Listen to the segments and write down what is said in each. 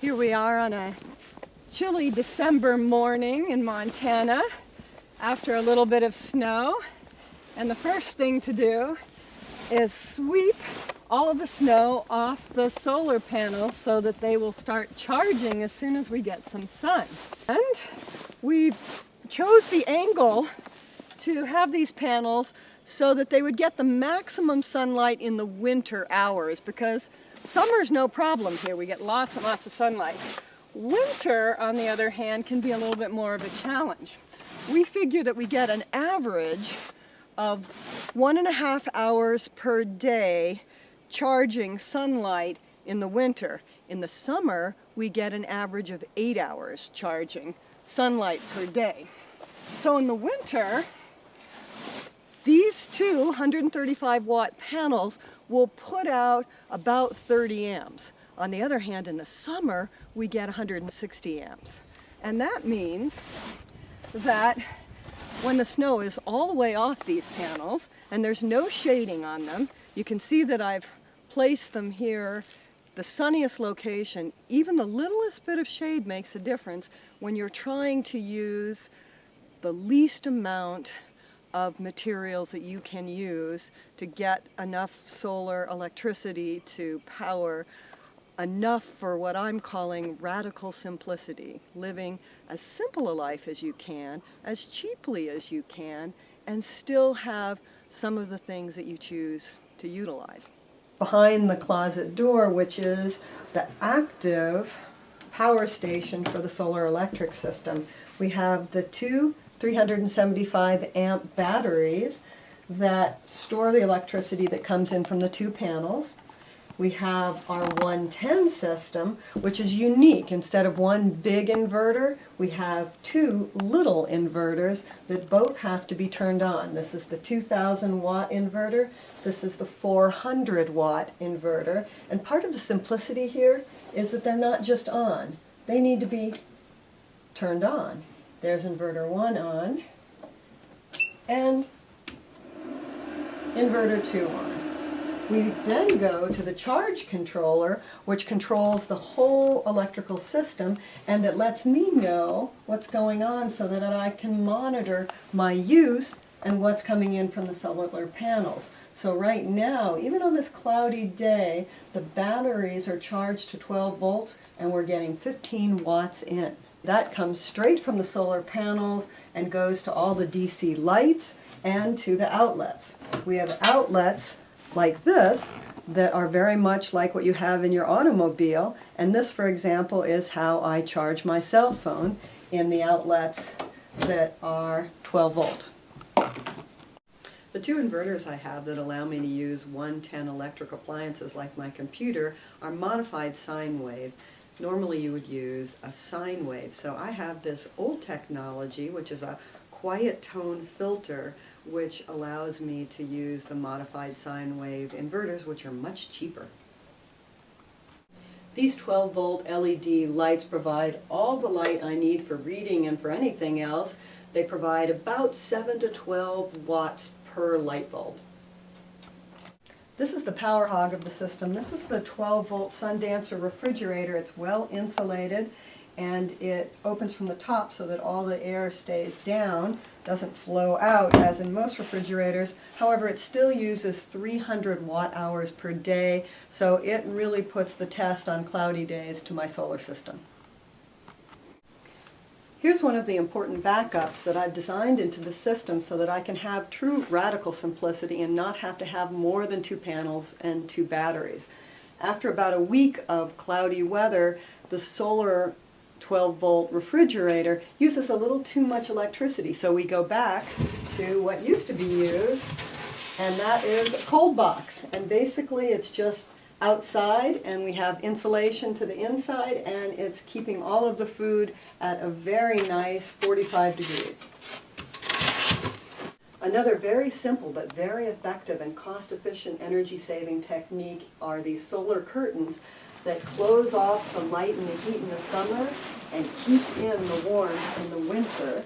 Here we are on a chilly December morning in Montana after a little bit of snow. And the first thing to do is sweep all of the snow off the solar panels so that they will start charging as soon as we get some sun. And we chose the angle to have these panels so that they would get the maximum sunlight in the winter hours, because summer's no problem here. We get lots and lots of sunlight. Winter, on the other hand, can be a little bit more of a challenge. We figure that we get an average of 1.5 hours per day charging sunlight in the winter. In the summer, we get an average of 8 hours charging sunlight per day. So in the winter, these two 135 watt panels will put out about 30 amps. On the other hand, in the summer, we get 160 amps. And that means that when the snow is all the way off these panels and there's no shading on them, you can see that I've placed them here, the sunniest location. Even the littlest bit of shade makes a difference when you're trying to use the least amount of materials that you can use to get enough solar electricity to power enough for what I'm calling radical simplicity, living as simple a life as you can, as cheaply as you can, and still have some of the things that you choose to utilize. Behind the closet door, which is the active power station for the solar electric system, we have the two 375 amp batteries that store the electricity that comes in from the two panels. We have our 110 system, which is unique. Instead of one big inverter, we have two little inverters that both have to be turned on. This is the 2000 watt inverter. This is the 400 watt inverter. And part of the simplicity here is that they're not just on. They need to be turned on. There's inverter 1 on, and inverter 2 on. We then go to the charge controller, which controls the whole electrical system, and it lets me know what's going on so that I can monitor my use and what's coming in from the solar panels. So right now, even on this cloudy day, the batteries are charged to 12 volts and we're getting 15 watts in. That comes straight from the solar panels and goes to all the DC lights and to the outlets. We have outlets like this that are very much like what you have in your automobile, and this, for example, is how I charge my cell phone in the outlets that are 12 volt. The two inverters I have that allow me to use 110 electric appliances like my computer are modified sine wave. Normally you would use a sine wave, so I have this old technology, which is a quiet tone filter, which allows me to use the modified sine wave inverters, which are much cheaper. These 12 volt LED lights provide all the light I need for reading and for anything else. They provide about 7 to 12 watts per light bulb. This is the power hog of the system. This is the 12 volt Sundancer refrigerator. It's well insulated and it opens from the top so that all the air stays down, doesn't flow out as in most refrigerators. However, it still uses 300 watt hours per day, so it really puts the test on cloudy days to my solar system. Here's one of the important backups that I've designed into the system so that I can have true radical simplicity and not have to have more than two panels and two batteries. After about a week of cloudy weather, the solar 12 volt refrigerator uses a little too much electricity, so we go back to what used to be used, and that is a cold box. And basically it's just outside, and we have insulation to the inside, and it's keeping all of the food at a very nice 45 degrees. Another very simple but very effective and cost-efficient energy-saving technique are these solar curtains that close off the light and the heat in the summer and keep in the warmth in the winter.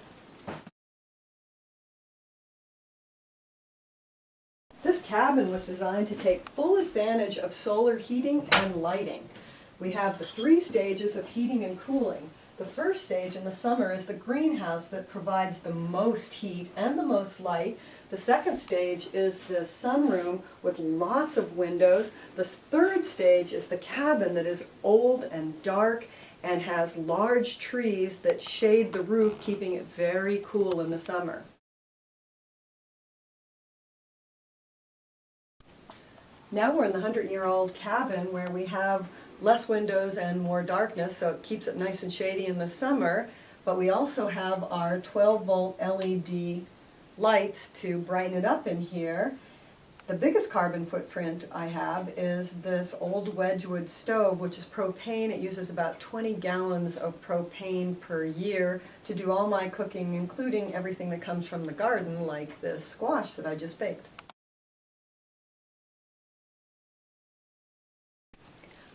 This cabin was designed to take full advantage of solar heating and lighting. we have the 3 stages of heating and cooling. The first stage in the summer is the greenhouse that provides the most heat and the most light. The second stage is the sunroom with lots of windows. The third stage is the cabin that is old and dark and has large trees that shade the roof, keeping it very cool in the summer. Now we're in the 100-year-old cabin where we have less windows and more darkness, so it keeps it nice and shady in the summer, but we also have our 12-volt LED lights to brighten it up in here. The biggest carbon footprint I have is this old Wedgwood stove, which is propane. It uses about 20 gallons of propane per year to do all my cooking, including everything that comes from the garden, like this squash that I just baked.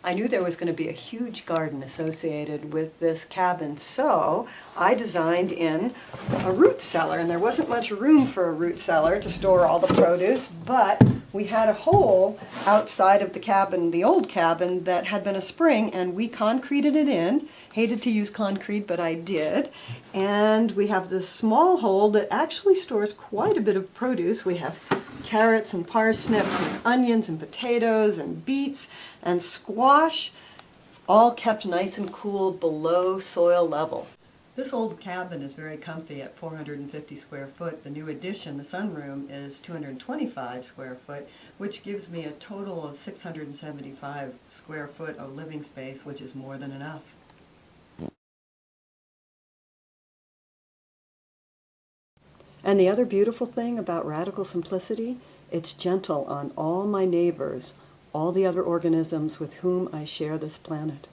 I knew there was going to be a huge garden associated with this cabin, so I designed in a root cellar, and there wasn't much room for a root cellar to store all the produce, but we had a hole outside of the cabin, the old cabin, that had been a spring, and we concreted it in. Hated to use concrete, but I did. And we have this small hole that actually stores quite a bit of produce. We have carrots and parsnips and onions and potatoes and beets and squash, all kept nice and cool below soil level. This old cabin is very comfy at 450 square foot. The new addition, the sunroom, is 225 square foot, which gives me a total of 675 square foot of living space, which is more than enough. And the other beautiful thing about radical simplicity, it's gentle on all my neighbors, all the other organisms with whom I share this planet.